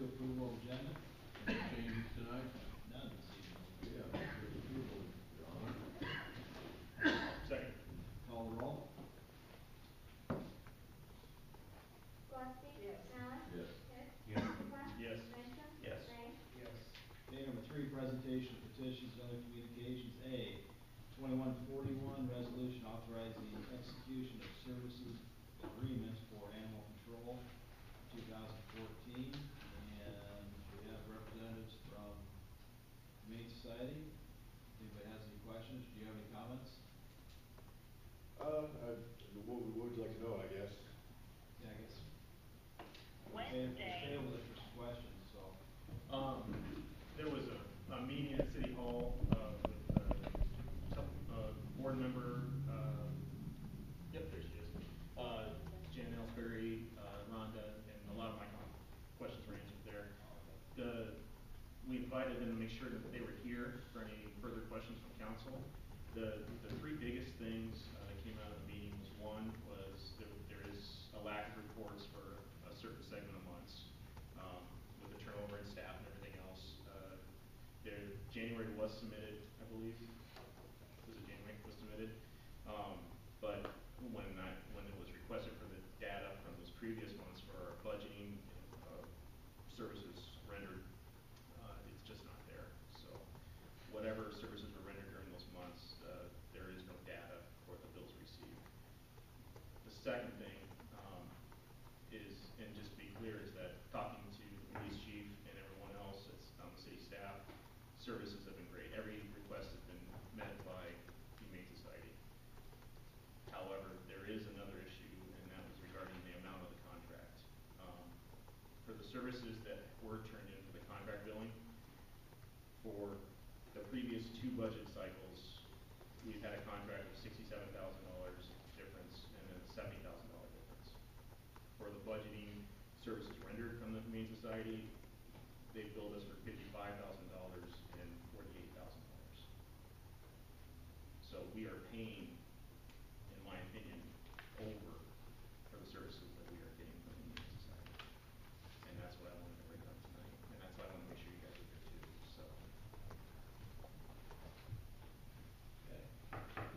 two, approval of agenda. Any changes tonight? None this evening. Yeah, for approval, Your Honor. Second. Call the roll. Gillespie. Yes. Allen. Yes. Hicks. Yes. Murphy. Yes. Mention. Yes. Ray. Yes. Okay, number three, presentation of petitions and other communications. A, 2141, resolution authorizing execution of services agreement for animal control, 2014. And we have representatives from Humane Society. If anybody has any questions, do you have any comments? What would you like to know, I guess? Yeah, I guess. Wednesday. Table it for some questions, so. There was a meeting at City Hall with board member, yep, there she is, Jan Ellsbury, Rhonda, and a lot of my questions were answered there. We invited them to make sure that they were here for any further questions from council. The three biggest things that came out of the meeting was, one was there is a lack of reports for a certain segment of months with the turnover in staff and everything else. January was submitted, I believe. Was it January was submitted? But when it was requested for the data from those previous months for our budgeting services rendered, it's just not there. So whatever services were rendered during those months, there is no data for the bills received. The second thing is, and just to be clear, is that talking to the police chief and everyone else that's on the city staff, services have been great. Every request has been met by Humane Society. However, there is another issue, and that was regarding the amount of the contract. For the services that were turned in for the contract billing, for the previous two budget cycles, we've had a contract of $67,000 difference and then a $70,000 difference. For the budgeting services rendered from the Humane Society, they billed us for $55,000 and $48,000. So we are paying, in my opinion, over for the services that we are getting from the Humane Society. And that's what I wanted to bring up tonight. And that's why I want to make sure you guys are here too. So. Okay.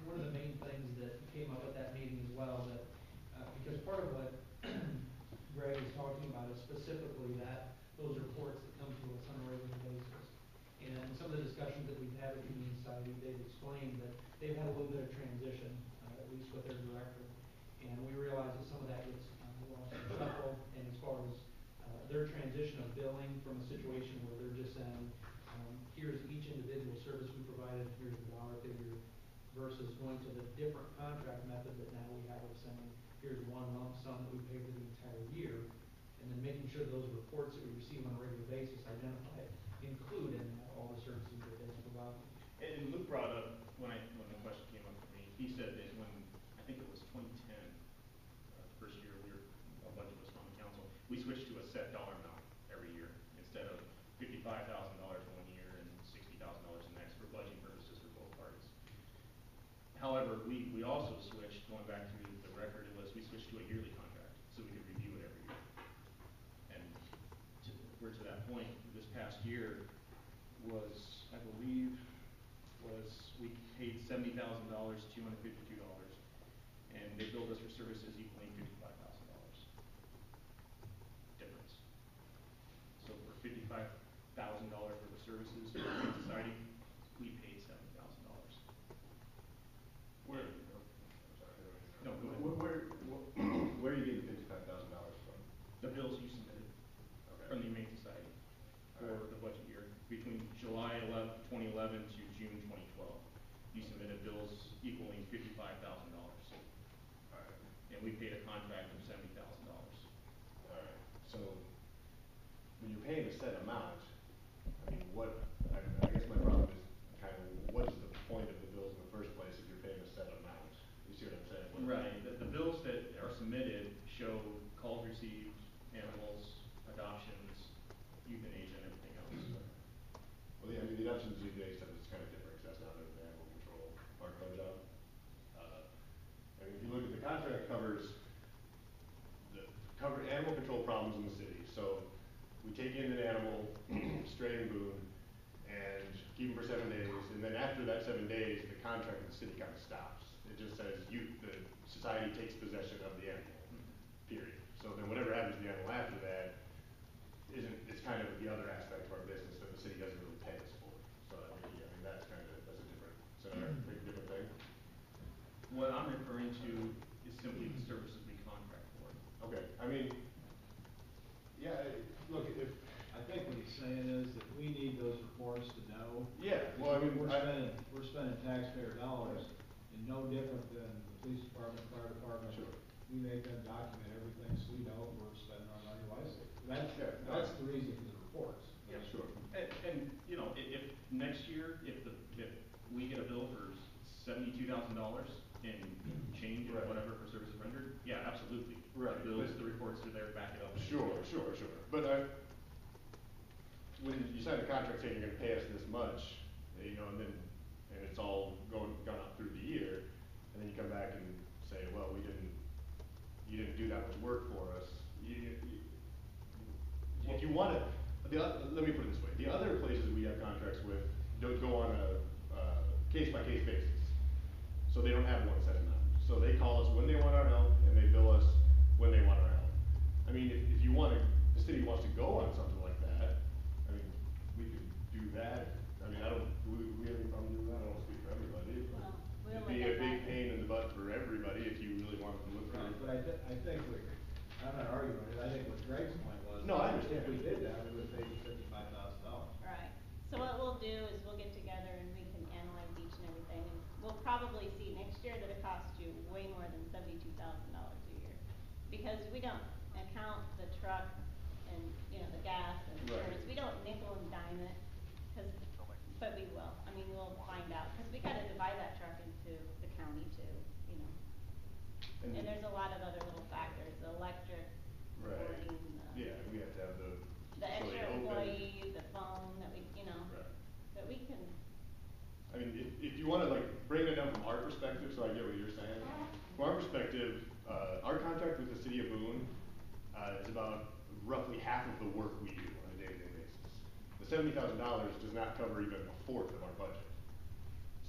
One of the main things that came up at that meeting as well, that because part of what Greg is talking about is specifically those reports that come to us on a regular basis. And some of the discussions that we've had with the Humane Society, they've explained that they've had a little bit of transition, at least with their director. And we realize that some of that gets lost in the shuffle. And as far as their transition of billing from a situation where they're just saying, here's each individual service we provided, here's the dollar figure, versus going to the different contract method that now we have of saying, here's one lump sum that we pay for the entire year, and then making sure those reports that we receive on a regular basis identify, include in that all the services that they provide. And Luke brought up, when the question came up for me, he said that when, I think it was 2010, the first year a budget was from the council, we switched to a set dollar amount every year instead of $55,000 one year and $60,000 the next for budgeting purposes for both parties. However, we also switched, going back to the record, we switched to a yearly contract so we could review it every year. And we're to that point. This past year was, I believe, we paid $70,000, $252, and they billed us for services equaling $55,000 difference. So for $55,000 worth of services to the society, we paid $70,000. Where? I'm sorry. No, go ahead. Where are you getting $55,000 from? The bills you submitted from the Humane Society for the budget year between July 2011 to June 2012. You submitted bills equaling $55,000. All right. And we paid a contract of $70,000. All right. So when you're paying a set amount, I mean, I guess my problem is kind of what is the point of the bills in the first place if you're paying a set amount? You see what I'm saying? Right. The bills that are submitted show calls received, animals, adoptions, euthanasia, and everything else. Well, yeah, I mean, the adoptions these days is kind of different because that's not under the animal control part of our job. I mean, if you look at the contract cover animal control problems in the city. So we take in an days, the contract with the city kind of stops. It just says the society takes possession of the animal, period. So then whatever happens to the animal after that it's kind of the other aspect of our business that the city doesn't really pay us for. So I mean, that's a different scenario, different thing. What I'm referring to is simply the services we contract for. Okay, I mean, yeah, look, if, I think what he's saying is that we need those reports to know. yeah, well, I mean, We're spending taxpayer dollars, and no different than the police department, fire department. Sure. We make them document everything, so we know we're spending our money wisely. Yeah. That's the reason for the reports. Yeah, sure. And, you know, if next year, if we get a bill for $72,000 in change or Right. whatever for services rendered, yeah, absolutely. Right. The bills, the reports are there, back it up. Sure. But when you sign a contract saying you're gonna pay us this much, you know, and it's all gone up through the year, and then you come back and say, well, you didn't do that much work for us. If you wanna, let me put it this way, the other places we have contracts with don't go on a case-by-case basis. So they don't have one set amount. So they call us when they want our help, and they bill us when they want our help. I mean, if you wanna, the city wants to go on something like that, I mean, we could do that. I mean, we have any problem doing that? I don't speak for everybody. Well, we'll It'd be look a at big that. pain in the butt for everybody if you really wanted to look for it. But I think I'm not arguing it, I think what Greg's point was. No, I understand. If we did that, we would pay you $55,000. Right, so what we'll do is we'll get together and we can analyze each and everything, and we'll probably see next year that it costs you way more than $72,000 a year. Because we don't account the truck and, you know, the gas and Right. insurance, we don't nickel and dime it, but we will, I mean, we'll find out, cause we gotta divide that truck into the county too, you know. And there's a lot of other little factors, the electric, Right. boarding, Yeah, we have to have the facility extra open. employee, the phone that we, you know, Right. that we can, I mean, if you wanna like break it down from our perspective, so I get what you're saying. From our perspective, our contract with the city of Boone, is about roughly half of the work we do on a day-to-day basis. The $70,000 does not cover even a fourth of our budget.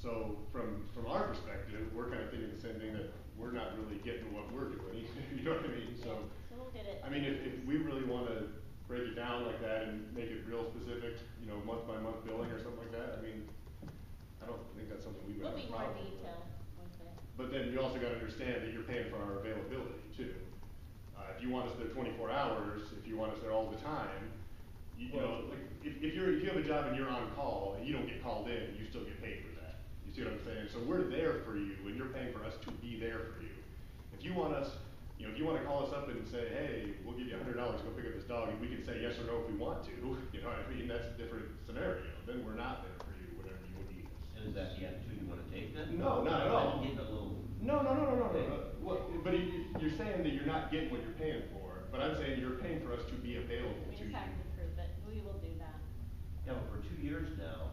So from our perspective, we're kind of thinking the same thing, that we're not really getting what we're doing, you know what I mean? so we'll get it. I mean, if we really wanna break it down like that and make it real specific, you know, month by month billing or something like that, I mean, I don't think that's something we would We'll have a be more problem with. detailed with it. But then you also gotta understand that you're paying for our availability too. If you want us there 24 hours, if you want us there all the time, you know, like, if you have a job and you're on call and you don't get called in, you still get paid for that. You see what I'm saying? So we're there for you and you're paying for us to be there for you. If you want us, you know, if you wanna call us up and say, hey, we'll give you $100, go pick up this dog, and we can say yes or no if we want to, you know what I mean? That's a different scenario. Then we're not there for you whenever you need us. And is that the attitude you wanna take then? No, not at all. Getting a little. No. Well, but you're saying that you're not getting what you're paying for, but I'm saying you're paying for us to be available We to just you. have to prove it, we will do that. Yeah, but for 2 years now,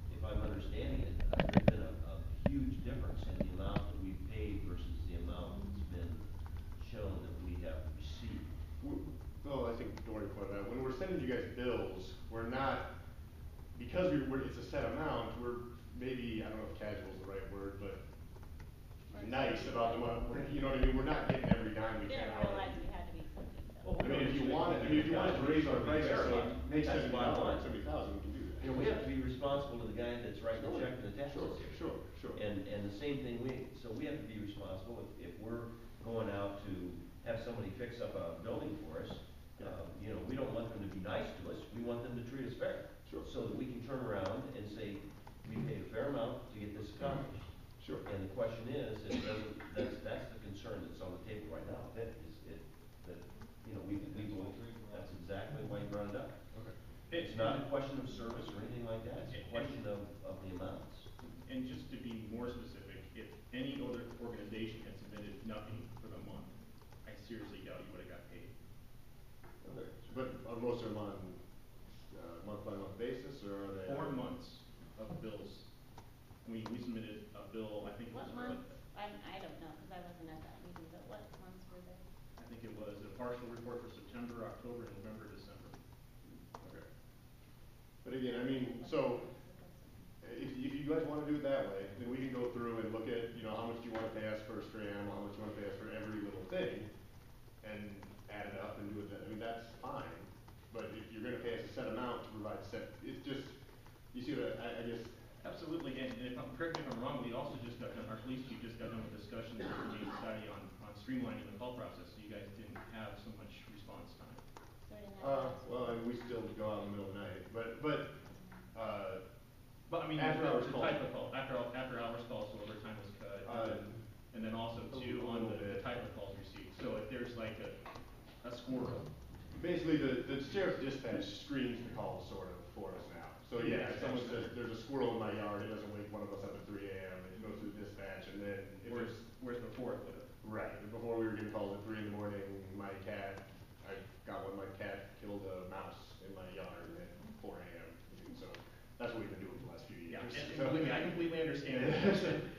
if I'm understanding it, there's been a huge difference in the amount that we've paid versus the amount that's been shown that we have received. Well, I think Dory pointed out, when we're sending you guys bills, we're not, because it's a set amount, we're maybe, I don't know if casual is the right word, but nice about the money, you know what I mean? We're not getting every dime we can Didn't out of realize it. we had to be so detailed. I mean, if you wanted to raise our prices, so make That's $70,000, bottom line. $70,000, we can do that. You know, we have to be responsible to the guy that's writing the check and the taxes here. Sure. And the same thing so we have to be responsible if we're going out to have somebody fix up a building for us. You know, we don't want them to be nice to us, we want them to treat us fair. Sure. So that we can turn around and say, we paid a fair amount to get this accomplished. Sure. And the question is, that's the concern that's on the table right now, that, you know, we believe, that's exactly why you brought it up. Okay. It's not a question of service or anything like that, it's a question of the amounts. And just to be more specific, if any other organization had submitted nothing for the month, I seriously doubt you would've got paid. Okay. But are most of them on month-by-month basis, or are they? 4 months of bills. We submitted a bill, I think it was. What month, I don't know, cause I wasn't at that meeting, but what months were they? I think it was a partial report for September, October, November, December. Okay. But again, I mean, so, if you guys wanna do it that way, then we can go through and look at, you know, how much do you wanna pay us for a stray animal, how much you wanna pay us for every little thing, and add it up and do it that, I mean, that's fine. But if you're gonna pay us a set amount to provide set, it's just, you see what I guess, Absolutely, and if I'm, correct me if I'm wrong, we also just got done, our police chief just got done with discussions with the Humane Society on streamlining the call process, so you guys didn't have so much response time. So we didn't have that. well, and we still go out in the middle of the night, but, But I mean, After hours the call. type of call, after hours calls, so overtime was cut, and then also too, on the type of calls received. So if there's like a squirrel, basically, the sheriff's dispatch screens the calls sort of for us now. So yeah, if someone says, there's a squirrel in my yard, it doesn't wake one of us up at 3 AM, it goes through dispatch, and then if whereas, there's, whereas before it would have. right, before we were getting calls at 3 in the morning, my cat, I got one, my cat killed a mouse in my yard at 4 AM, and so, that's what we've been doing for the last few years. Yeah, and So- believe me, I completely understand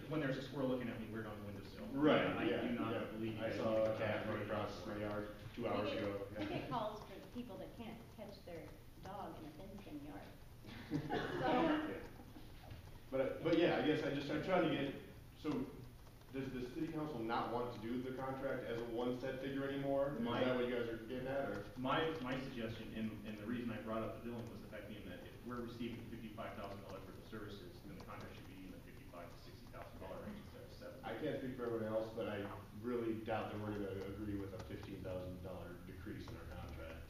when there's a squirrel looking at me weird on the windowsill. Right, I yeah, do not yeah. believe you I guys saw need to a cat come run back across my yard 2 hours ago. We get calls for people that can't catch their dog in a fenced-in yard. So, Yeah. But yeah, I guess I'm trying to get, so, does the city council not want to do the contract as a one set figure anymore? Is that what you guys are getting at, or? My suggestion, and the reason I brought up the billing was the fact being that if we're receiving $55,000 worth of services, then the contract should be in the $55,000 to $60,000 range instead of $70,000. I can't speak for everyone else, but I really doubt that we're gonna agree with a $15,000 decrease in our contract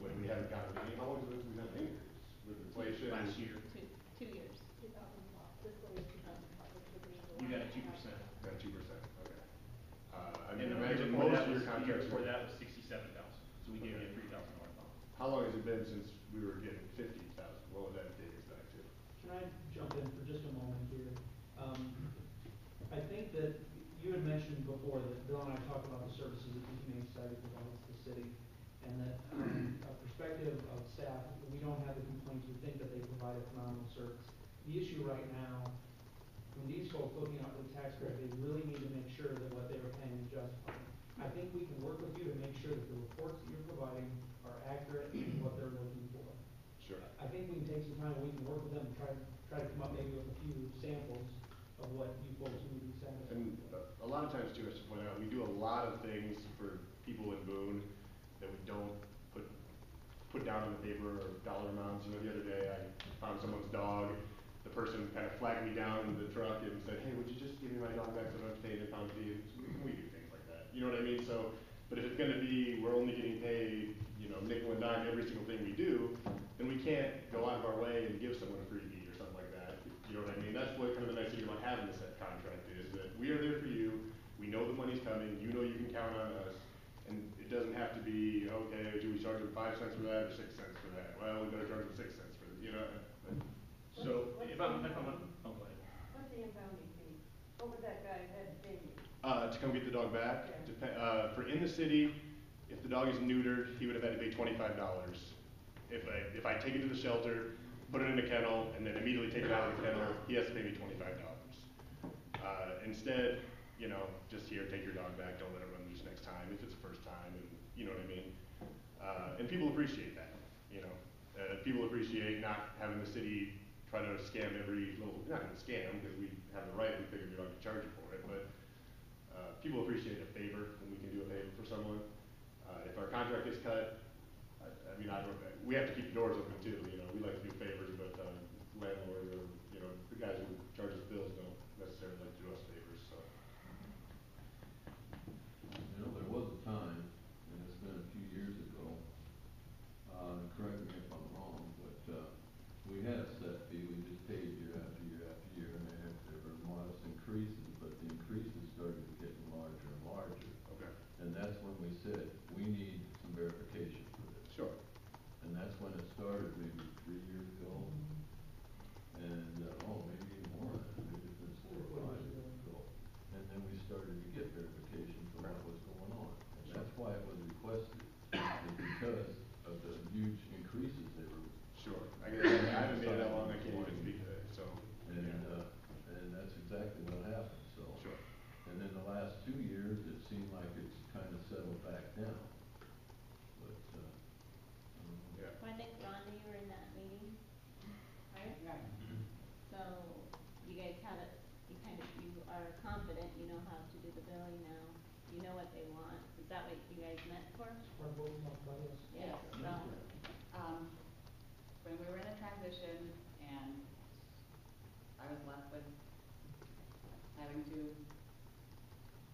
when we haven't gotten any, how long has it been since we've had an increase with inflation? Last year, 2 years. you got a 2%. Got 2%, okay. I And mean, the imagine year before most that of your was, the year contracts before are. that was 67,000, so we gave you a $3,000 bump. How long has it been since we were getting 50,000? What would that take us back to? Can I jump in for just a moment here? I think that you had mentioned before that Bill and I talked about the services that the Humane Society provides to the city, and that a perspective of staff, we don't have the complaints, we think that they provide a phenomenal service. The issue right now, when these folks looking out for the taxpayer, they really need to make sure that what they are paying is justified. I think we can work with you to make sure that the reports that you're providing are accurate and what they're looking for. Sure. I think we can take some time, we can work with them and try to come up maybe with a few samples of what you folks would be satisfied And with. a lot of times too, I should point out, we do a lot of things for people in Boone that we don't put down on the paper or dollar amounts. You know, the other day I found someone's dog, the person kind of flagged me down in the truck and said, hey, would you just give me my dog back so I don't have to pay an impound fee? We do things like that, you know what I mean? So, but if it's gonna be, we're only getting paid, you know, nickel and dime every single thing we do, then we can't go out of our way and give someone a freebie or something like that, you know what I mean? That's what kind of the nice thing about having this set contract is that we are there for you, we know the money's coming, you know you can count on us, and it doesn't have to be, okay, do we charge them 5 cents for that or 6 cents for that? Well, we better charge them 6 cents for, you know. So if I'm, oh, go ahead. What's the impounding fee? What would that guy have to pay you? To come get the dog back, Yeah. for in the city, if the dog is neutered, he would have had to pay $25. If I take it to the shelter, put it in a kennel, and then immediately take it out of the kennel, he has to pay me $25. Instead, you know, just here, take your dog back, don't let it run loose next time, if it's the first time, and you know what I mean? And people appreciate that, you know? People appreciate not having the city try to scam every little, not even scam, because we have the right, we figured we don't have to charge you for it, but people appreciate a favor when we can do a favor for someone. If our contract gets cut, I mean, we have to keep the doors open too, you know, we like to do favors, but landlords or, you know, the guys who charge us bills don't necessarily like to do us favors, so. You know, there was a time, and it's been a few years ago, correct me if I'm wrong, but, we had a set fee, we just paid year after year after year, and there were modest increases, but the increases started getting larger and larger. Okay. And that's when we said, we need some verification for this. Sure. And that's when it started, maybe 3 years ago. And, maybe even more than that, maybe it's been 4 or 5 years ago. And then we started to get verification for what was going on. And that's why it was requested, is because of the huge increases they were. Sure. I haven't been that long, I can't even speak to that, so. And, and that's exactly what happened. are confident you know how to do the billing now, you know what they want, is that what you guys meant for? Part of what we talked about, yes. Yes, so, When we were in a transition and I was left with having to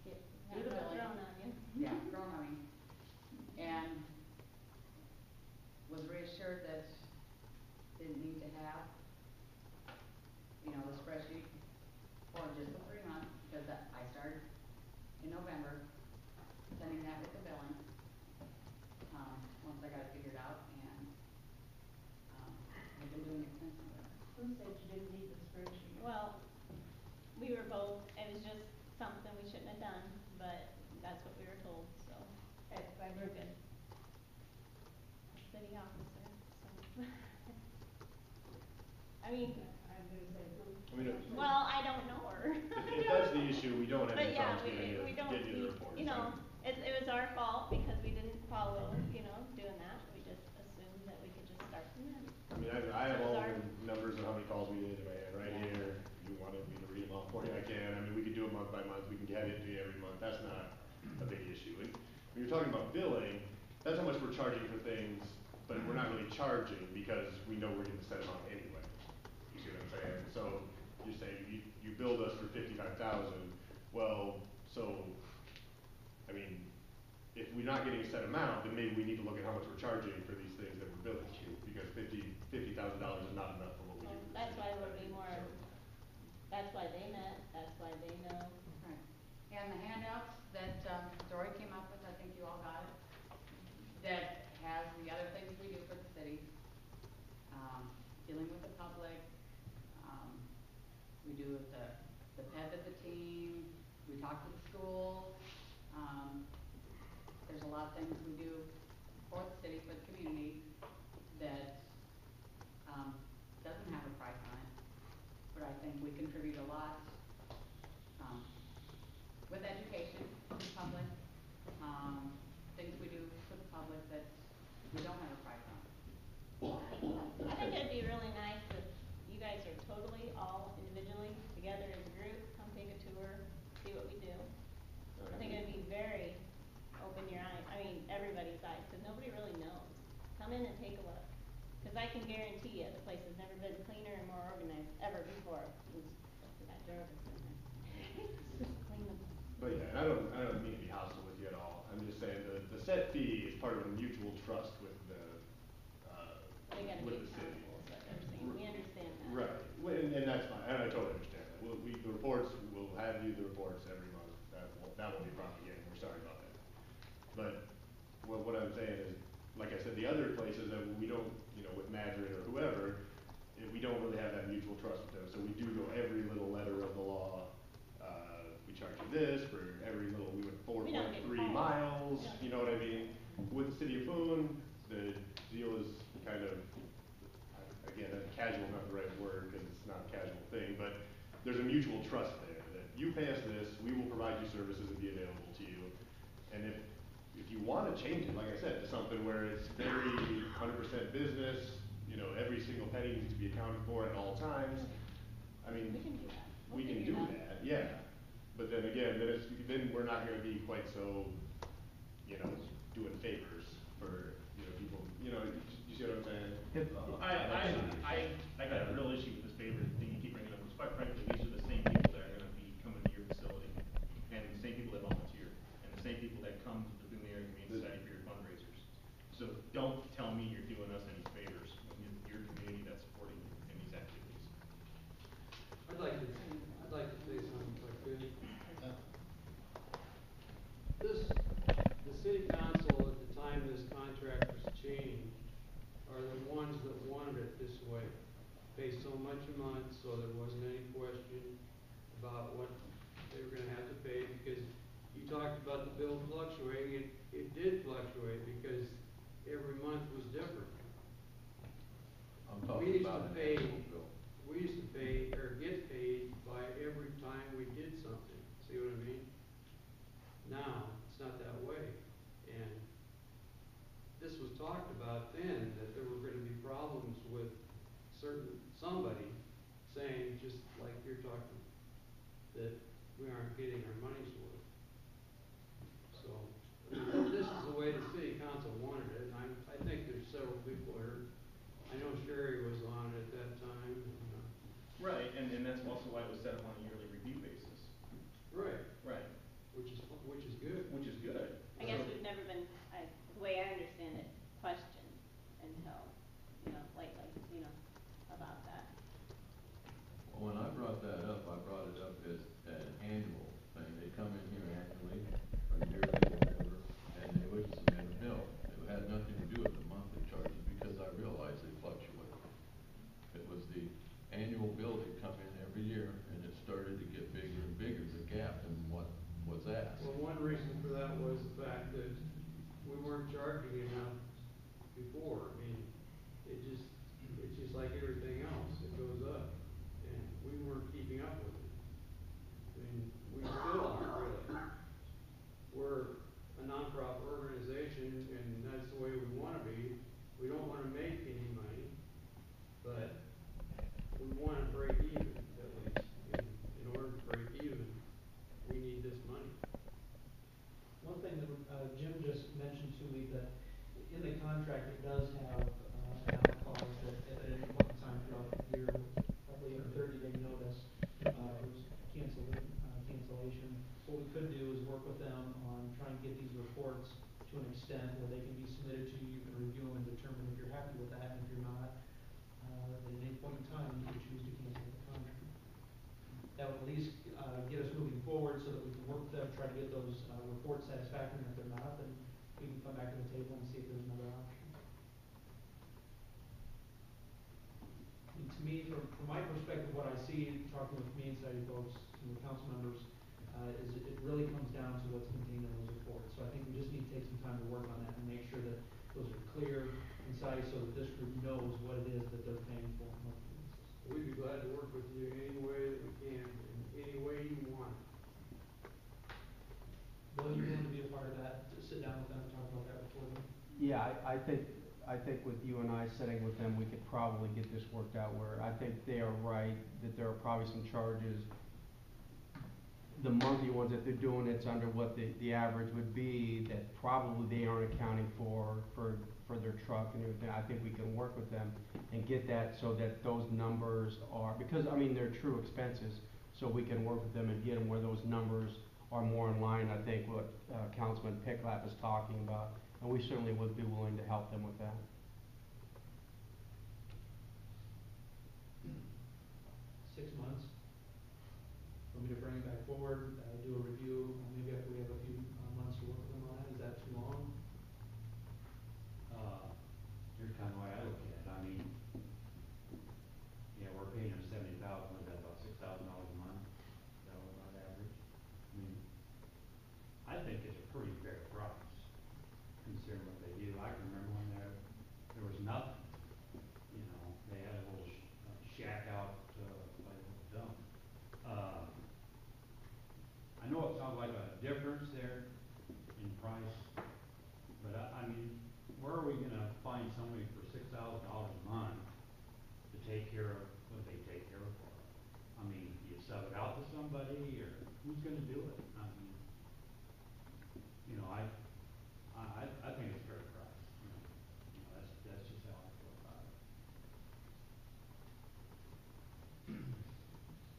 get, do have the that billing. thrown on you. Yeah, thrown on me. And was reassured that didn't need to have, you know, the spreadsheet for just the 3 months, because I started in November, sending that with the billing, once I got it figured out, and, I've been doing it since November. Who said you didn't need the spreadsheet? Well, we were both, it was just something we shouldn't have done, but that's what we were told, so. By We're who? good. City officer, so. I mean, I'm gonna say who. I mean, well, I don't know her. if that's the issue, we don't have But any yeah, problems getting we don't get you the need, reports. you know, it was our fault because we didn't follow, you know, doing that, we just assumed that we could just start from there. I mean, I have So all it's our- the numbers of how many calls we did in my hand right Yeah. here. If you wanted me to read them off for you, I can. I mean, we could do it month by month, we can get it to you every month, that's not a big issue. And when you're talking about billing, that's how much we're charging for things, but we're not really charging because we know we're getting a set amount anyway. You see what I'm saying? So, you're saying you billed us for 55,000, well, so, I mean, if we're not getting a set amount, then maybe we need to look at how much we're charging for these things that we're billing you, because $50,000 is not enough for what we do. Well, for the that's city. why we'll be more, So, that's why they met, that's why they know. Right. And the handouts that, Dory came up with, I think you all got it, that has the other things we do for the city, dealing with the public, we do with the pet visiting, we talk to the schools, there's a lot of things we do for the city, for the community, that, doesn't have a price on it, but I think we contribute a lot, with education to the public, things we do for the public that we don't have a price on. I think it'd be really nice if you guys are totally all individually together as a group, come take a tour, see what we do. I think it'd be very, open your eyes, I mean, everybody's eyes, cause nobody really knows. Come in and take a look, cause I can guarantee you, the place has never been cleaner and more organized ever before. That Jarvis in there. Just clean them. But yeah, and I don't mean to be hostile with you at all. I'm just saying the set fee is part of a mutual trust with the, They gotta with be the city. accountable, is what they're saying, we understand that. Right, well, and that's fine, and I totally understand that. The reports, we'll have you the reports every month. That won't be a problem again, we're sorry about that. But what I'm saying is, like I said, the other places that we don't, you know, with Madrid or whoever, we don't really have that mutual trust with them. So we do go every little letter of the law. We charge you this for every little, we went We don't get 4.3 calls. miles, Yeah. you know what I mean? With the city of Boone, the deal is kind of, again, casual, not the right word, because it's not a casual thing, but there's a mutual trust there, that you pay us this, we will provide you services and be available to you. And if you wanna change it, like I said, to something where it's very 100% business, you know, every single penny needs to be accounted for at all times, I mean, We can do that. we We'll can figure do it out. that, yeah. But then again, then we're not gonna be quite so, you know, doing favors for, you know, people, you know, you see what I'm saying? I got a real issue with this favor thing you keep bringing up, because quite frankly, these are the same people that are gonna be coming to your facility, and the same people that volunteer, and the same people that come to the Boone Area Community Society for your fundraisers. So don't tell me you're doing us any favors when you're your community that's supporting you in these activities. I'd like to say something if I could. The city council at the time this contract was changed are the ones that wanted it this way. Pay so much a month, so there wasn't any question about what they were gonna have to pay, because you talked about the bill fluctuating, it did fluctuate, because every month was different. I'm We talking used about to an pay, actual bill. we used to pay, or get paid by every time we did something, see what I mean? Now, it's not that way, and this was talked about then, that there were gonna be problems with somebody saying, just like you're talking, that we aren't getting our money's worth. So, this is the way the city council wanted it, and I think there's several people here. I know Sherry was on it at that time, and, Right, and that's also why it was set up on a yearly review basis. right, Right. which is good. Which is good. I guess we've never been, the way I understand it, questioned until, about that. Well, when I brought that up, I brought it up as an annual thing. They come in here annually, or yearly, whatever, and they would submit a bill. It had nothing to do with the monthly charges, because I realized they fluctuate. It was the annual bill that come in every year, and it started to get bigger and bigger, the gap in what was asked. Well, one reason for that was the fact that we weren't charging enough before. I mean, it's just like everything else, it goes up, and we weren't keeping up with it. I mean, we still aren't really. We're a nonprofit organization, and that's the way we wanna be. We don't wanna make any money, but we wanna break even, at least. And in order to break even, we need this money. One thing that, Jim just mentioned to me, that in the contract, it does have, an out clause that at any point in time throughout the year, probably a 30-day notice, cancellation. What we could do is work with them on trying to get these reports to an extent where they can be submitted to you, you can review them and determine if you're happy with that, and if you're not, at any point in time, you can choose to cancel the contract. That would at least, get us moving forward so that we can work with them, try to get those, reports satisfactory, and if they're not, then we can come back to the table and see if there's another option. And to me, from my perspective, what I see, talking with community society folks, and the council members, is it really comes down to what's contained in those reports. So I think we just need to take some time to work on that and make sure that those are clear, concise, so that this group knows what it is that they're paying for on a monthly basis. We'd be glad to work with you any way that we can, in any way you want. Will you want to be a part of that, to sit down with them and talk about that before then? Yeah, I think with you and I sitting with them, we could probably get this worked out where I think they are right, that there are probably some charges. The monthly ones that they're doing, it's under what the average would be, that probably they aren't accounting for their truck and everything. I think we can work with them and get that so that those numbers are, because, I mean, they're true expenses, so we can work with them and get them where those numbers are more in line, I think, what Councilman Picklap is talking about, and we certainly would be willing to help them with that. 6 months? Want me to bring it back forward, do a review, maybe after we have a few months to work with them on that, is that too long? Here's kind of the way I look at it, I mean, yeah, we're paying them $70,000, was that about $6,000 a month? Is that what about average? I mean, I think it's a pretty fair price, considering what they do. I can remember when there was nothing, you know, they had a little shack out, by the dump. I know it sounds like a difference there in price, but I mean, where are we gonna find somebody for $6,000 a month to take care of what they take care of for us? I mean, do you sub it out to somebody, or who's gonna do it? I mean, you know, I think it's a fair price, you know, that's just how I feel about it.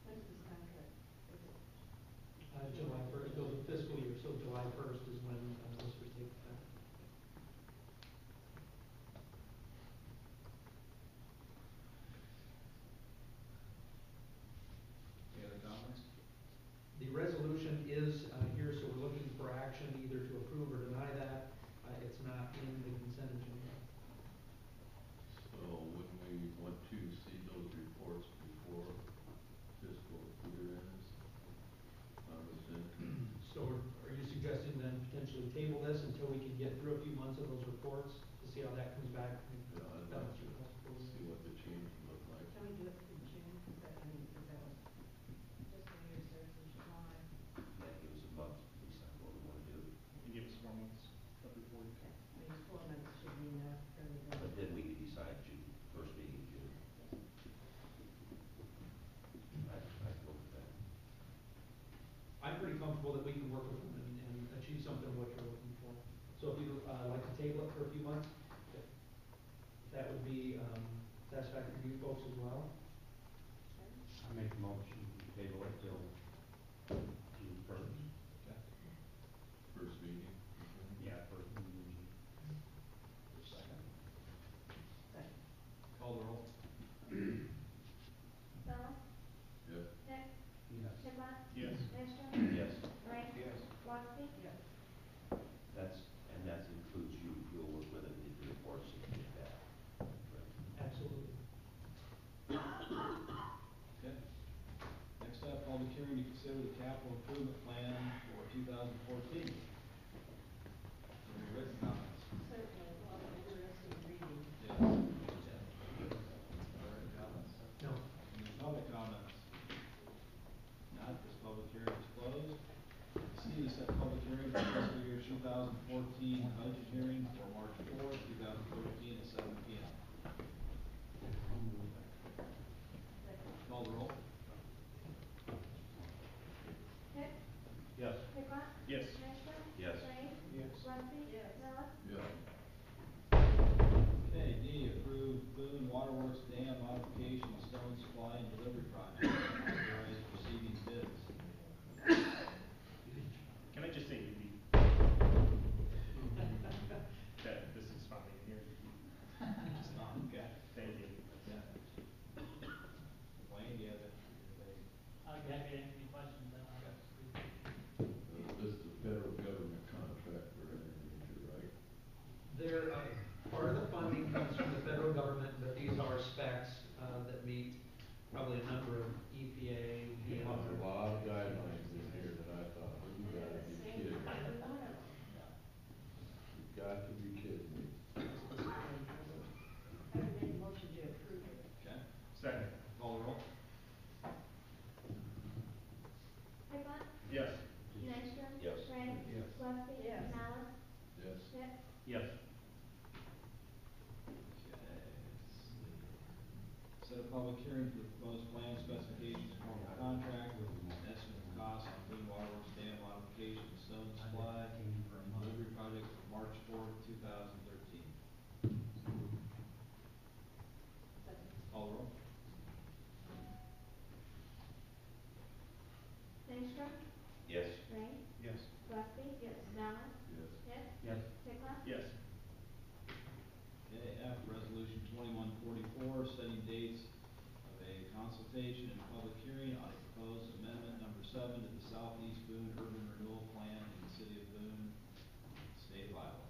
When's this contract? July 1st, goes with fiscal year, so July 1st is when, this would take effect. Any other comments? The resolution is, here, so we're looking for action either to approve or deny that. It's not in the consent agenda. So wouldn't we want to see those reports before fiscal year ends? I would think. So are you suggesting then potentially table this until we can get through a few months of those reports to see how that comes back? Yeah, I'd like to see what the changes look like. Can we do it in June, is that, I mean, is that what, fiscal year starts in July? That gives us a month to decide what we wanna do. You give us 4 months of reporting. Okay, I mean, 4 months should be enough for the. But then we could decide June, first meeting in June. I can go with that. comfortable that we can work with them and achieve something of what you're looking for. So if you'd, like to table it for a few months, if that would be, satisfactory to you folks as well. I make a motion, to table it till June first. First meeting. Yeah, first meeting. Second. Second. Call the roll. Stelling, Yep. Hick, Yes. Hibble, Yes. Ingstrom, Yes, Ray, Yes. Gillespie, Yes. that includes you, you'll work with it, get the reports and get that. Absolutely. Okay. Next up, public hearing to consider the capital improvement plan for 2014. Any written comments? Certainly, a lot of interesting reading. Yes. Written comments? No. Any public comments? Not, this public hearing is closed. C, to set public hearing for fiscal year 2014 budget hearing for March 4th, 2013 at 7 p.m. Call the roll. Hick, Yes. Hibble, Yes. Ingstrom, Yes. Ray, Yes. Gillespie, Yes. Miller, Yeah. Okay, D, approve Boone Waterworks Dam modification, stone supply and delivery project. Authorize receiving bids. Can I just say you beat? That this is finally in here. Okay. Thank you. Yeah. Wayne, do you have anything? I'd be happy to answer any questions that I have. This is a federal government contract for energy, right? There, part of the funding comes from the federal government, but these are specs, that meet probably a number of EPA, There's DNR. a lot of guidelines in here that I thought, well, you gotta be kidding me. You got to be kidding me. I would make a motion to approve it. Okay. Second. Call the roll. Hibble, Yes. Ingstrom, Yes. Ray, Yes. Gillespie, Yes. Malice, Yes. Hick, Yes. Okay, let's see. Set a public hearing for the proposed plan specifications form of contract with an estimate of cost on Boone Waterworks Dam modification, stone supply, delivery project for March 4th, 2013. Second. Call the roll. Ingstrom, Yes. Ray, Yes. Gillespie, Yes. Malice, Yes. Hick, Yes. Hibble, Yes. Okay, F, resolution 2144, setting dates of a consultation and public hearing on a proposed amendment number 7 to the Southeast Boone Urban Renewal Plan in the city of Boone, state of Iowa.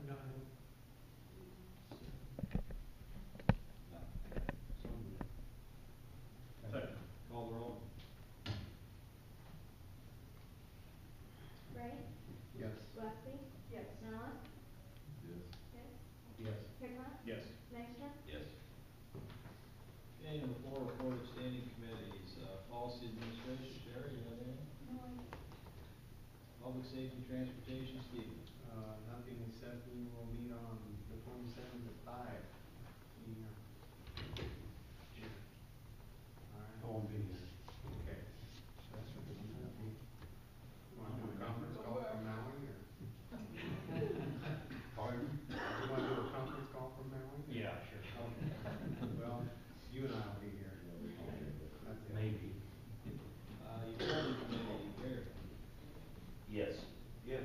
No, I don't. No. So moved. Second. Call the roll. Ray, Yes. Gillespie, Yes. Malice, Yes. Hick, Yes. Hibble, Yes. Ingstrom, Yes. Okay, number 4, report of standing committees, policy administration, Sherry, you have anything? No, I Public safety, transportation, Stephen. Nothing except we will meet on the 27th at 5 here. All right. I won't be here. Okay. That's what we're gonna be. Want to do a conference call from Maui or? Pardon? You want to do a conference call from Maui? Yeah, sure. Okay. Well, you and I will be here. Okay. That's it. Maybe. Utility committee, Gary. Yes. Yeah.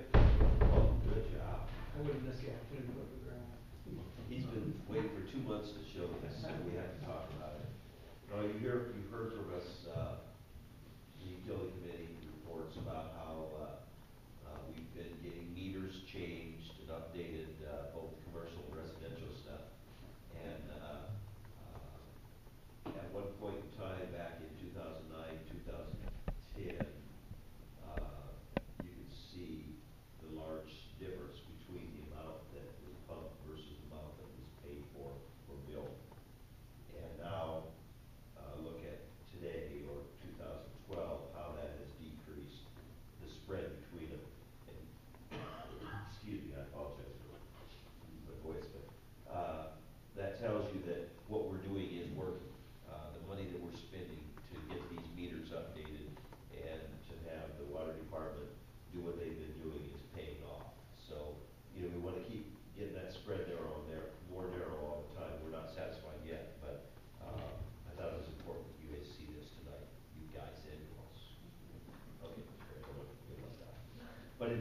Oh, good job. I wouldn't miss the opportunity to look at the ground. He's been waiting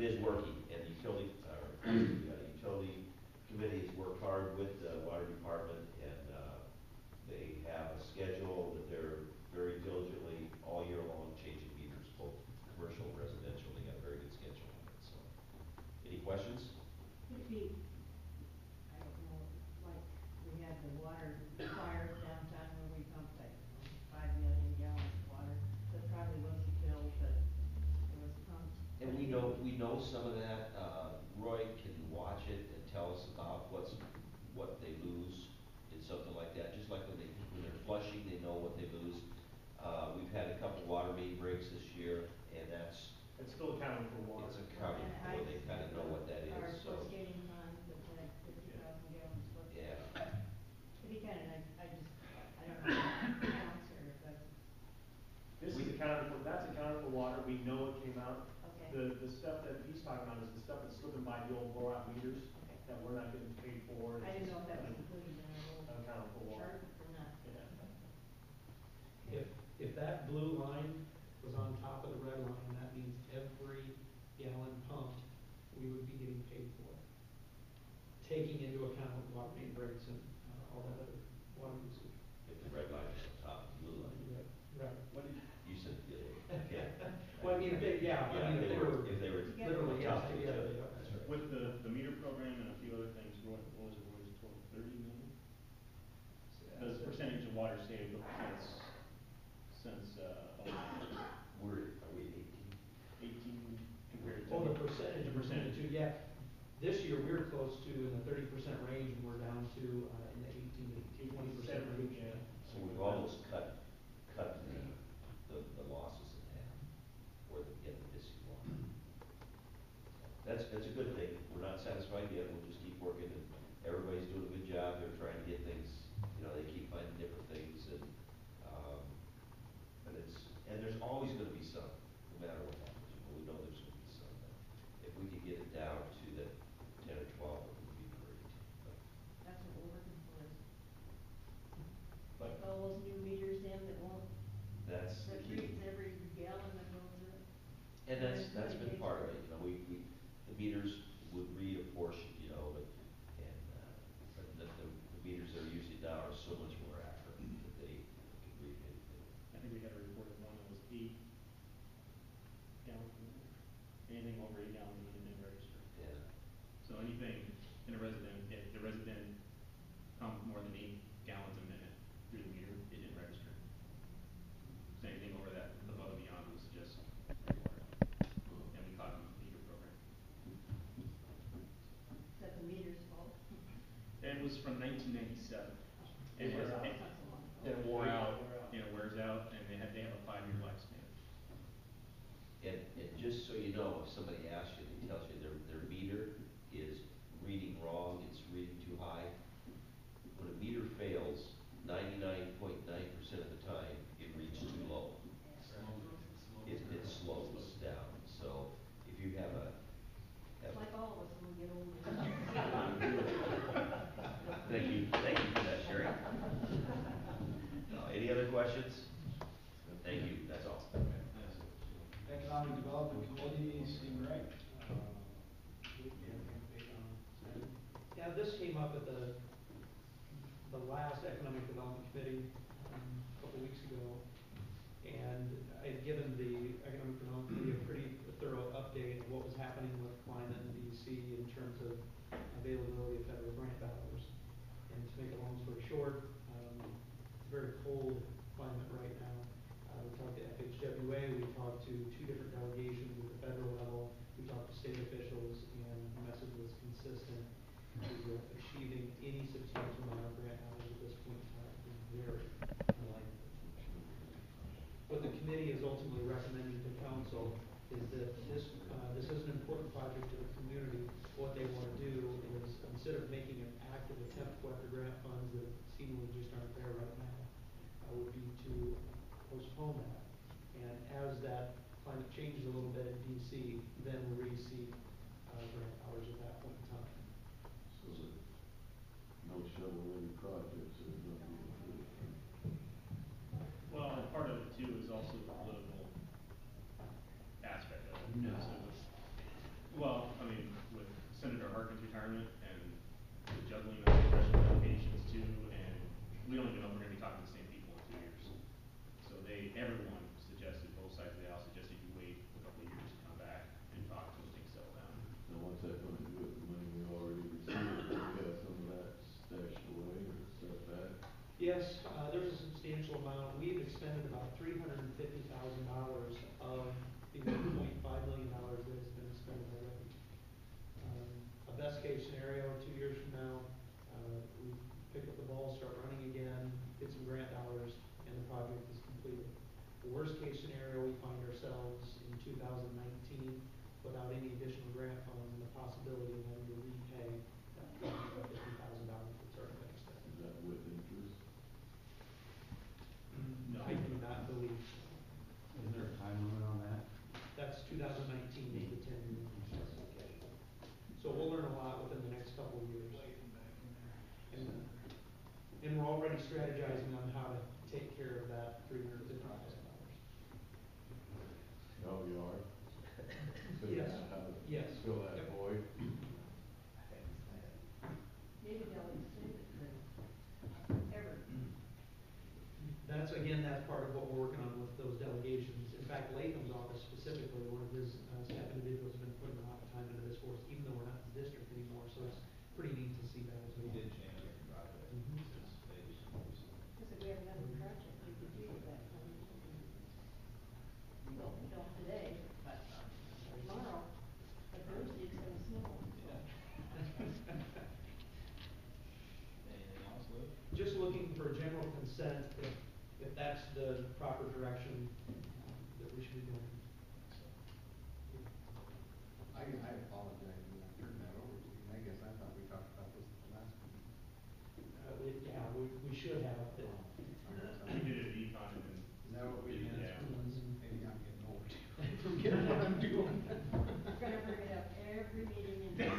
it is working, and the utility, utility committee has worked hard with the water department, and, they have a schedule that they're very diligently all year long changing meters, both commercial and residential. They got a very good schedule on it, so. Any questions? Would it be, I don't know, like, we had the water fires downtown where we pumped like 5 million gallons of water, that probably wasn't filled, but it was pumped. And we know some of that, Roy can watch it and tell us about what they lose in something like that, just like when they're flushing, they know what they lose. We've had a couple water main breaks this year, and that's, It's still accounting for water. it's accounting for, they kinda know what that Our is, so. skating pond that's like 50,000 gallons, but Yeah, it'd be kinda nice, I don't know if it counts or if that's, This is accounted for, that's accounted for water, we know it came out. okay. The stuff that he's talking about is the stuff that's slipping by the old blowout meters Okay. that we're not getting paid for. I didn't know if that was included in our little Accounted for water. chart or not. Yeah. If that blue line was on top of the red line, that means every gallon pumped, we would be getting paid for. Taking into account water main breaks and, all that other water usage. if the red line is on top of the blue line. Right. What did you said the other one? Okay. Well, I mean, if they were, If they were literally, on top yes, of each together, other, yeah. that's right. With the meter program and a few other things, what was it, Roy's total, 30 million? The percentage of water saved since, Are we at 18 compared to. Oh, the percentage The of percentage. percentage, yeah. This year, we were close to in the 30% range, and we're down to, in the 18 to 20% range. Yeah. So we've almost cut the losses in half, or the missing water. That's a good thing. We're not satisfied yet. We'll just keep working, and everybody's doing a good job. They're trying to get things, they keep finding different things, and, and there's always gonna be some, no matter what happens. We know there's gonna be some. If we could get it down to the 10 or 12, it would be great. That's what we're working for, is But all those new meters in that won't, that's the that key. reads every gallon that goes in. And that's been part of it, the meters would read a portion, but the meters they're using now are so much more accurate that they can read anything. I think we had a report of one that was 8 gallons, anything over 8 gallons and it didn't register. Yeah. So anything in a resident, if the resident pumped more than 8 gallons a minute through the meter, it didn't register. So anything over that, above and beyond was just water. And we caught them with the meter program. Is that the meter's fault? And it was from 1997. And It wore out. it, That's not so long ago. it wore out, it wears out, and they have a 5-year lifespan. And just so you know, if somebody asks you, and tells you their meter is reading wrong, it's reading too high, when a meter fails, 99.9% of the time, it reads too low. It slows down, so if you have It's like all of us when we get older. Thank you for that, Sherry. Any other questions? Thank you, that's all. Economic Development Committee, Steve Wright. Yeah, this came up at the last Economic Development Committee, a couple weeks ago. And I had given the Economic Development Committee a pretty thorough update of what was happening with climate in DC in terms of availability of federal grant dollars. And to make a long story short, it's a very cold climate right now. We talked to FHWA, we talked to 2 different delegations at the federal level, we talked to state officials, and the message was consistent. Achieving any substantial amount of grant dollars at this point in time is very unlikely. What the committee is ultimately recommending to council is that this is an important project to the community. What they want to do is, instead of making an active attempt to go after grant funds that seemingly just aren't there right now, would be to postpone that. And as that climate changes a little bit in DC, then we'll receive grant dollars at that point in time. So that no shovel-ready projects are going to be included. Well, and part of it too is also the political aspect of it. No. So, retirement and the juggling of special educations too, and we don't even know if we're gonna be talking to the same people in 2 years. So everyone suggested, both sides of the aisle suggested you wait a couple of years to come back and talk till things settle down. Now, what's that gonna do with the money we already received? We got some of that stashed away or set back? Yes, there's a substantial amount. We've expended about $350,000 of the $1.5 million that has been spent already. A best case scenario, 2 years from now, we pick up the ball, start running again, get some grant dollars, and the project is completed. The worst case scenario, we find ourselves in 2019 without any additional grant funds and the possibility of having to repay that $350,000 that's already been expended. Is that with interest? No. I do not believe so. Is there a time limit on that? That's 2019 is the 10-year specification. So we'll learn a lot within the next couple of years. And we're already strategizing on how to take care of that $350,000. Oh, you are? Yes. Yes. Fill that Yep. void? Maybe they'll extend it forever. That's part of what we're working on with those delegations. In fact, Latham's office specifically, one of his staff individuals has been putting a lot of time into this for us, even though we're not in the district anymore, so it's pretty neat to see that as We well. did change our project. Mhm. Since they just moved. Because if we have another project, we could do that. Well, we don't today, but tomorrow, but Thursday it's gonna snow. Anything else, Lou? Just looking for general consent if that's the proper direction that we should be going. I apologize when I turned that over to you. I guess I thought we talked about this last meeting. We should have. I guess We did it at econ and then. Is that what we did? Yeah. Maybe I'm getting old. Forgetting what I'm doing. We're gonna bring it up every meeting until.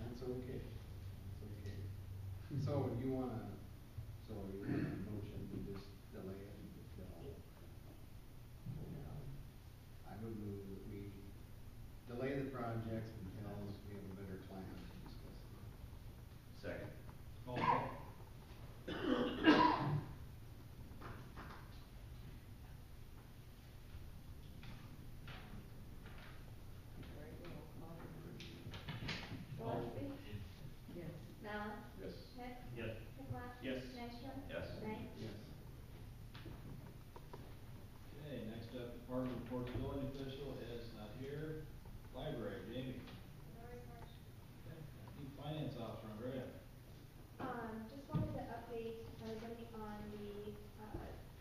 That's okay. That's okay. So you wanna motion to just delay it until? I would move that we delay the projects until we have a better plan to discuss it. Second. Call roll. Gillespie? Yes. Mallon? Yes. Hess? Yes. Pickla? Yes. Nystrom? Yes. Knight? Yes. Okay, next up, Department Reports Building Official is not here. Library, Jamie. Okay, Finance Officer, Andrea. Just wanted to update everybody on the,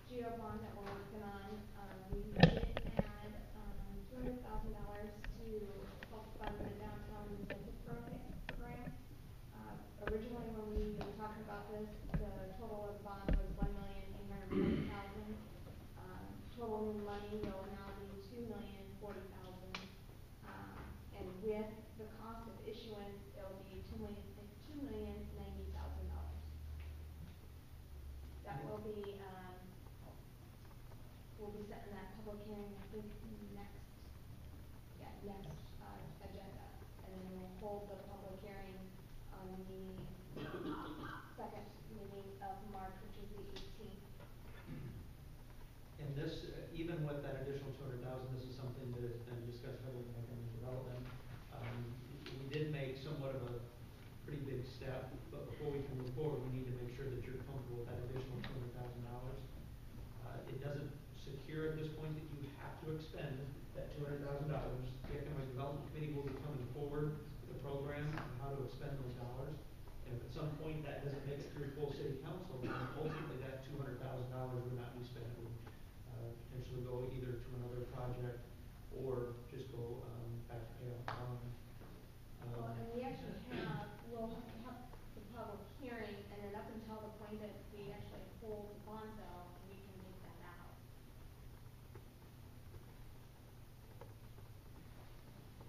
geo bond that we're working on. We did add, $200,000 to help fund the downtown incentive grant. Originally, when we were talking about this, the total of the bond was $1,840,000. Total new money will now be $2,040,000. And with the cost of issuance, it'll be $2,090,000. That will be, we'll be setting that public hearing, I think, next agenda. And then we'll hold the public hearing on the second meeting of March, which is the 18th. And this, even with that additional $200,000, this is something that has been discussed heavily in economic development. We did make somewhat of a pretty big step, but before we can move forward, we need to make sure that you're comfortable with that additional $200,000. It doesn't secure at this point that you have to expend that $200,000. The Economic Development Committee will be coming forward with a program on how to expend those dollars. And if at some point that doesn't make it through full city council, then ultimately that $200,000 would not be spent. It would potentially go either to another project or just go back to pay off the bond. Well, and we actually we'll have the public hearing, and then up until the point that we actually hold the bond sale, we can take that out.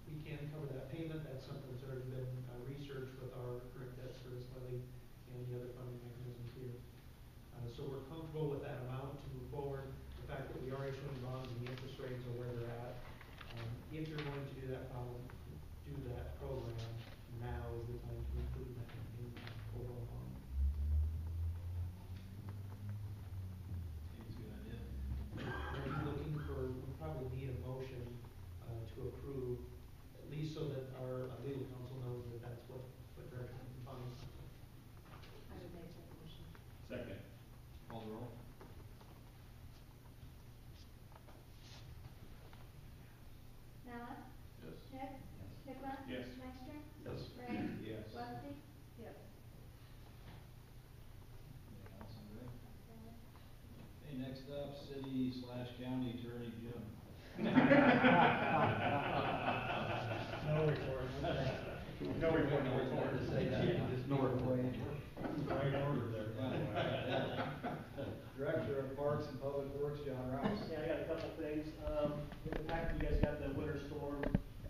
We can cover that payment. That's something that's already been researched with our current debt service levy and the other funding mechanisms here. So we're comfortable with that amount to move forward. The fact that we are issuing bonds and the interest rates are where they're at. If you're going to do that program, now is the time to include that in the overall bond. Think it's a good idea. Are you looking for, we probably need a motion, to approve, at least so that our legal counsel knows that that's what direction the funds. I would make that motion. Second. Call the roll. Mallon? Yes. Hicks? Pippa? Yes. Meister? Yes. Gray? Yes. Westy? Yes. Anything else on Greg? Okay, next up, city/county attorney Jim. No report. No report, no report. No report. Right order there, by the way. Director of Parks and Public Works, John Rouse. Yeah, I got a couple things. In the packet, you guys got the winter storm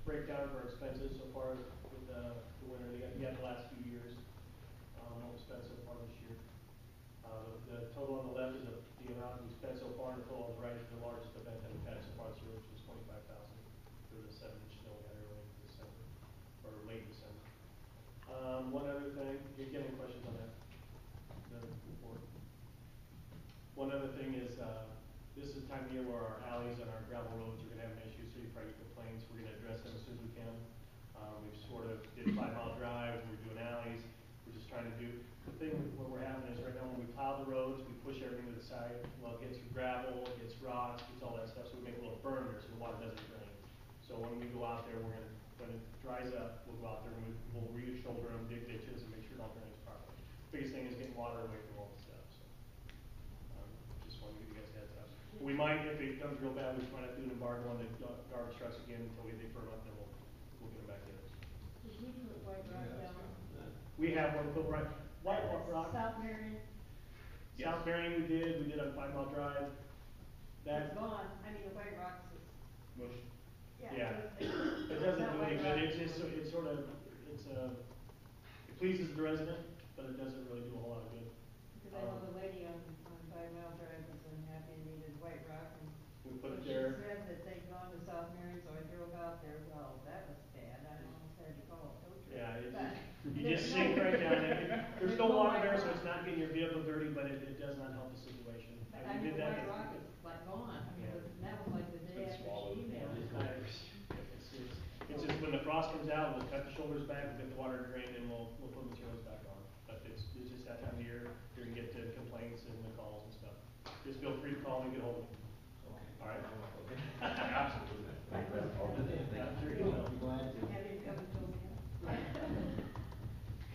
breakdown for expenses so far with the winter. You got the last few years, what we spent so far this year. The total on the left is the amount we spent so far, and the total on the right is the largest event that we've had so far this year, which was 25,000 for the 7-inch snow we had early in December, or late December. One other thing, do you get any questions on that? The report? One other thing is, this is the time of year where our alleys and our gravel roads are gonna have an issue, so you probably get complaints, we're gonna address them as soon as we can. We've sort of did 5 Mile Drive, we're doing alleys, we're just trying to do, the thing what we're having is right now when we plow the roads, we push everything to the side, well, it gets gravel, it gets rocks, it gets all that stuff, so we make a little berm there so the water doesn't drain. So when we go out there, when it dries up, we'll go out there and we'll re-shoulder them, dig ditches and make sure it all drains properly. Biggest thing is getting water away from all the stuff, so. Just wanted to give you guys a heads up. We might, if it becomes real bad, we might have to do an embargo on the garbage trucks again until they firm up, then we'll get them back in. Did we put White Rock down? We have one put right, White Rock. South Marion, South Marion we did on 5 Mile Drive. it's gone, I mean, the White Rocks is, Mush. yeah. It doesn't do any good, it's just, it's sort of, it pleases the resident, but it doesn't really do a whole lot of good. Because I know the lady on 5 Mile Drive was unhappy and needed White Rock, and We put it she there. said that they'd gone to South Marion, so I drove out there, well, that was bad, I almost had to call a tow truck. Yeah, But you there's just sink no- right down there. There's no no water White there, so Rock. it's not getting your vehicle dirty, but it does not help the situation. But And I we mean, did the that. White Rock is like gone, I mean, Yeah. that was like the day after she emailed me. It's just when the frost comes out, we'll cut the shoulders back, we'll get the water drained, and we'll put materials back on. But it's just that time of year, you're gonna get the complaints and the calls and stuff. Just feel free to call me, get hold of me. All right? Absolutely. I'll be glad to. Have you ever told me?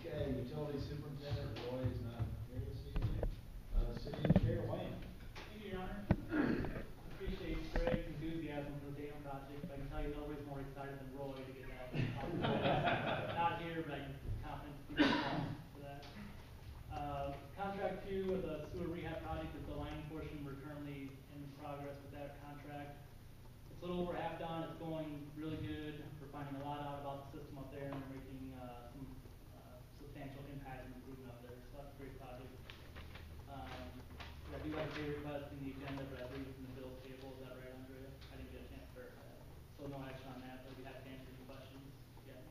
Okay, utility superintendent, Roy is not here this evening. City engineer, Wayne. Thank you, Your Honor. Appreciate Greg's enthusiasm for the Dam project, but I can tell you nobody's more excited than Roy to get that. Not here, but I can confident speak for that. Contract 2 of the sewer rehab project is the line portion. We're currently in progress with that contract. It's a little over half done. It's going really good. We're finding a lot out about the system up there, and we're making some substantial impact and improvement up there. So that's a great project. I do have a pay request in the agenda, but I believe it's in the bills table. Is that right, Andrea? I didn't get a chance to verify that. So no action on that, but we have to answer any questions. Yeah.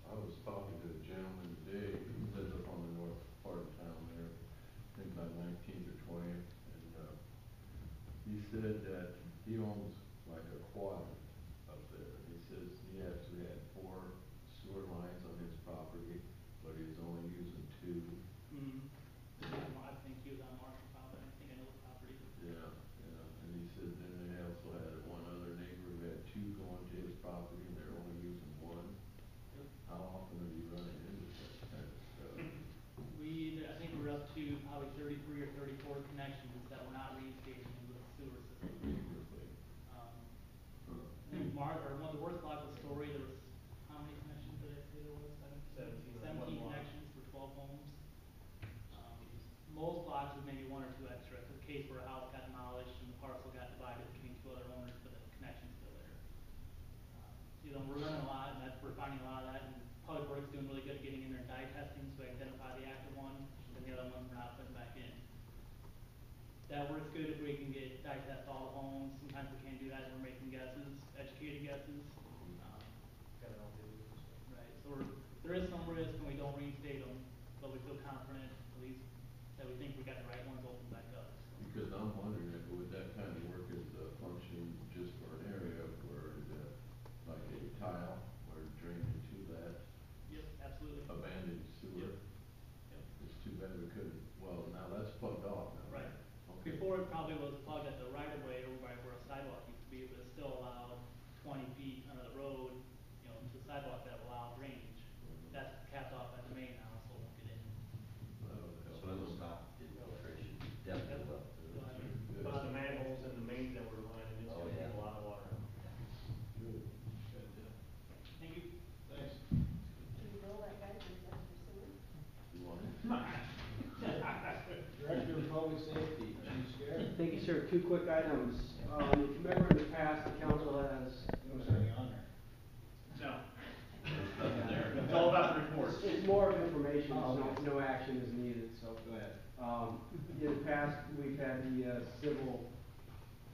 I was talking to a gentleman today, who lives up on the north part of town there, I think about 19th or 20th, and, he said that he owns like a quadrant up there. He says he actually had 4 sewer lines on his property, but he's only using 2. I think he was on Marshall probably. I think I know the property. Yeah, and he said then they also had one other neighbor who had 2 going to his property, and they're only using 1. Yep. How often are you running into that kind of stuff? I think we're up to probably 33 or 34 connections that we're not reinstating into the sewer system. I think one of the worst lots of story, there was, how many connections did I say there was? 17 connections for 12 homes. Most lots was maybe 1 or 2 extra. It's a case where a house got demolished and the parcel got divided between 2 other owners, but the connection's still there. We're learning a lot, and we're finding a lot of that, and Public Works doing really good at getting in there and die testing, so we identify the active one, and the other ones we're not putting back in. That works good if we can get die test all the homes. Sometimes we can't do that, and we're making guesses, educated guesses. Right, So there is some risk and we don't reinstate them, but we feel confident, at least, that we think we got the right ones open back up, so. Because I'm wondering if would that kind of work as a function just for an area where like a tile or drain into that Yep, absolutely. abandoned sewer? Yep. It's too bad we couldn't, well, now that's plugged off now. Right. Okay. Before it probably was plugged at the right of way over by where a sidewalk used to be, but it's still allowed 20 feet under the road, you know, to the sidewalk that will allow drainage. That's capped off at the main now, so it won't get in. That would help. So it'll stop infiltration, definitely will. So, I mean, Good. But the manholes and the mains that we're running, it's Oh, gonna take yeah. a lot of water. Good. thank you. Thanks. Can we roll that guy from Central Sewer? You want it? Director of Public Safety, Chief Scarrett. Thank you, sir. Two quick items. Remember in the past, the council has. Was there any on there? No, There's nothing there. it's all about the reports. It's more of information, Oh, so okay. no action is needed, so. Go ahead. In the past, we've had the, civil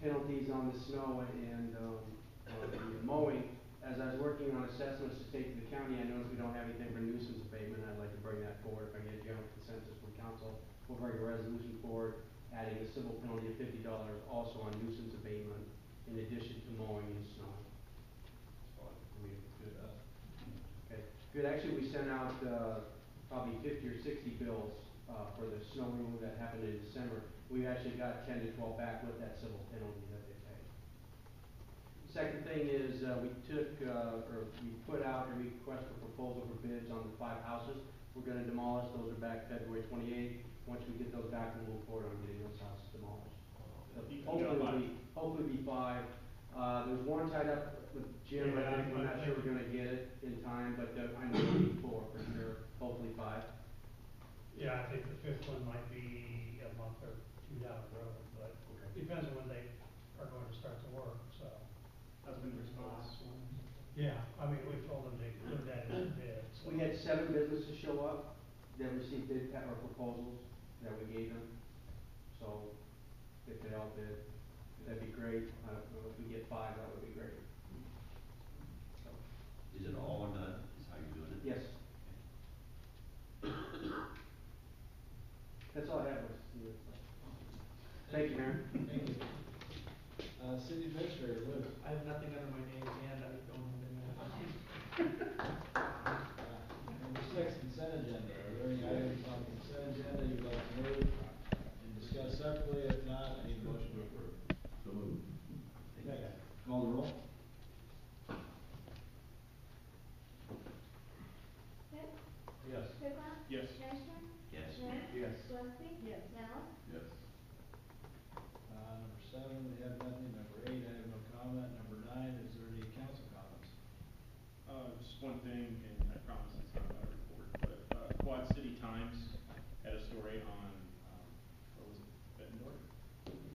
penalties on the snow and, the mowing. As I was working on assessments to take to the county, I noticed we don't have anything for nuisance abatement. I'd like to bring that forward. If I get a general consensus from council, we'll bring a resolution forward, adding a civil penalty of $50 also on nuisance abatement in addition to mowing and snow. Good, Okay, good. Actually, we sent out, probably 50 or 60 bills, for the snow removal that happened in December. We actually got 10 to 12 back with that civil penalty that they paid. Second thing is, we put out a request for proposal for bids on the 5 houses. We're gonna demolish, those are back February 28th. Once we get those back, we'll move forward on getting those houses demolished. So You hopefully be 5. There's one tied up with Jim, Yeah, I think, we're not sure we're gonna get it in time, but, I know it'll be 4 for sure, hopefully 5. Yeah, I think the 5th one might be a month or 2 down the road, but depends on when they are going to start to work, so. That's been the response. Yeah, I mean, we told them to include that in the bid, so. We had 7 businesses show up that received bid, or proposals that we gave them. So if they all bid, that'd be great. I don't know if we get 5, that would be great. So, Is it all or none, is how you're doing it? yes. That's all I have. Thank you, Mayor. Thank you. City Administrator, Lou. I have nothing under my name and I don't have any. Number 6, consent agenda. Are there any items on the consent agenda you'd like to move and discuss separately? If